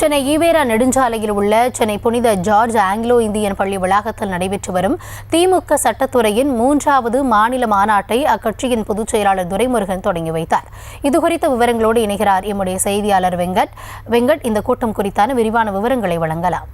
சென்னை ஈவேரா நெடுஞ்சாலையில் உள்ள சென்னை புனித ஜார்ஜ் ஆங்கிலோ இந்தியன் பள்ளி வளாகத்தில் நடைபெற்று வரும் திமுக சட்டத்துறையின் 3வது மாநில மாநாட்டை அக்கட்சியின் பொதுச் செயலாளர் துரைமுருகன் தொடங்கி வைத்தார். இதுகுறித்த விவரங்களோடு இணைகிறார் எம்முடைய செய்தியாளர் வெங்கட். இந்த கூட்டம் குறித்தான விரிவான விவரங்களை வழங்கலாம்.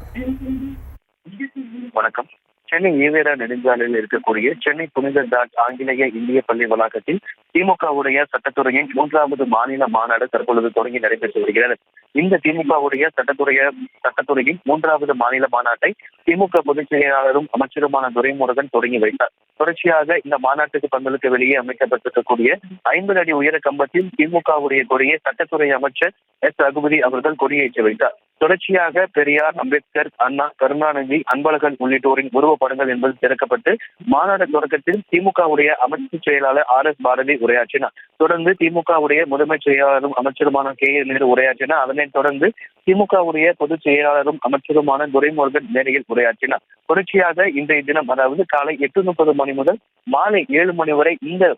வணக்கம். சென்னை ஈவேரா நெடுஞ்சாலையில் இருக்கக்கூடிய சென்னை புனித ஜார்ஜ் ஆங்கிலேய இந்திய பள்ளி வளாகத்தில் திமுகவுடைய சட்டத்துறையின் 3வது மாநில மாநாடு தற்பொழுது தொடங்கி நடைபெற்று வருகிறது. இந்த திமுகவுடைய சட்டத்துறையின் 3வது மாநில மாநாட்டை திமுக பொதுச் செயலாளரும் அமைச்சருமான துரைமுருகன் தொடங்கி வைத்தார். தொடர்ச்சியாக இந்த மாநாட்டுக்கு பந்தலுக்கு வெளியே அமைக்கப்பட்டிருக்கக்கூடிய 50 அடி உயர கம்பத்தில் திமுகவுடைய கொடியை சட்டத்துறை அமைச்சர் எஸ். ரகுபதி அவர்கள் கொடியேற்றி வைத்தார். தொடர்ச்சியாக பெரியார், அம்பேத்கர், அண்ணா, கருணாநிதி, அன்பழகன் உள்ளிட்டோரின் உருவப்படங்கள் என்பது திறக்கப்பட்டு மாநாடு தொடக்கத்தில் திமுகவுடைய அமைச்சர் செயலாளர் ஆர். எஸ். பாரதி உரையாற்றினார். தொடர்ந்து திமுகவுடைய முதன்மை செயலாளரும் அமைச்சருமான கே. நேரு உரையாற்றினார். அதனைத் தொடர்ந்து திமுகவுடைய பொதுச் செயலாளரும் அமைச்சருமான துரைமுருகன் மேடையில் உரையாற்றினார். தொடர்ச்சியாக இன்றைய தினம், அதாவது காலை 8:30 மணி முதல் மாலை 7 மணி வரை இந்த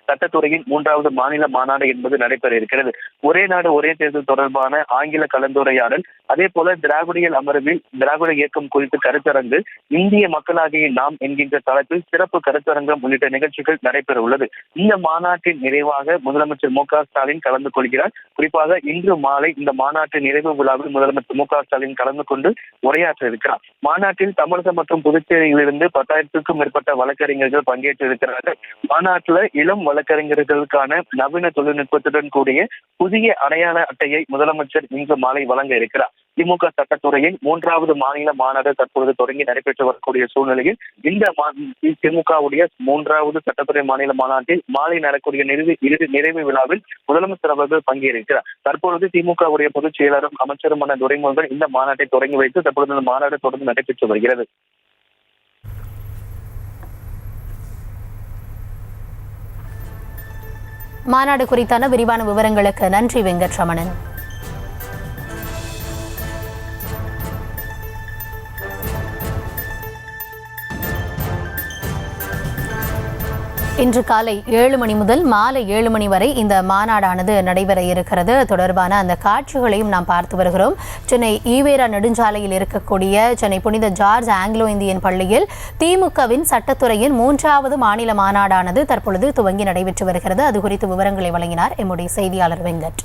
சட்டத்துறையின் 3வது மாநில மாநாடு என்பது நடைபெற இருக்கிறது. ஒரே நாடு ஒரே தேர்தல் தொடர்பான ஆங்கில கலந்துரையாடல், அதே போல திராவிடியல் அமர்வில் திராவிட இயக்கம் குறித்து கருத்தரங்கு, இந்திய மக்களாகிய நாம் என்கின்ற தலைப்பில் சிறப்பு கருத்தரங்கம் உள்ளிட்ட நிகழ்ச்சிகள் நடைபெற உள்ளது. இந்த மாநாட்டின் நிறைவாக முதலமைச்சர் மு. க. ஸ்டாலின் கலந்து கொள்கிறார். குறிப்பாக இன்று மாலை இந்த மாநாட்டின் நிறைவு விழாவில் முதலமைச்சர் மு. க. ஸ்டாலின் கலந்து கொண்டு உரையாற்ற இருக்கிறார். மாநாட்டில் தமிழகம் மற்றும் புதுச்சேரியிலிருந்து 10,000க்கும் மேற்பட்ட வழக்கறிஞர்கள் பங்கேற்று இருக்கிறார்கள். மாநாட்டில் இளம் வழக்கறிஞர்களுக்கான நவீன தொழில்நுட்பத்துடன் கூடிய புதிய அடையாள அட்டையை முதலமைச்சர் இன்று மாலை வழங்க இருக்கிறார். திமுக சட்டத்துறையின் 3வது மாநில மாநாடு தற்பொழுது தொடங்கி நடைபெற்று வரக்கூடிய சூழ்நிலையில் இந்த திமுகவுடைய 3வது சட்டத்துறை மாநில மாநாட்டில் மாலை நடக்கூடிய நிறைவு விழாவில் முதலமைச்சர் அவர்கள் பங்கேற்கிறார். தற்பொழுது திமுகவுடைய பொதுச் செயலாளரும் அமைச்சருமான துரைமுருகன் இந்த மாநாட்டை தொடங்கி வைத்து தற்பொழுது இந்த மாநாடு தொடர்ந்து நடைபெற்று வருகிறது. மாநாடு குறித்தான விரிவான விவரங்களுக்கு நன்றி வெங்கட்ரமணன். இன்று காலை 7 மணி முதல் மாலை 7 மணி வரை இந்த மாநாடானது நடைபெற இருக்கிறது. தொடர்பான அந்த காட்சிகளையும் நாம் பார்த்து வருகிறோம். சென்னை ஈவேரா நெடுஞ்சாலையில் இருக்கக்கூடிய சென்னை புனித ஜார்ஜ் ஆங்கிலோ இந்தியன் பள்ளியில் திமுகவின் சட்டத்துறையின் 3வது மாநில மாநாடானது தற்பொழுது துவங்கி நடைபெற்று வருகிறது. அது குறித்து விவரங்களை வழங்கினார் எம்முடைய செய்தியாளர் வெங்கட்.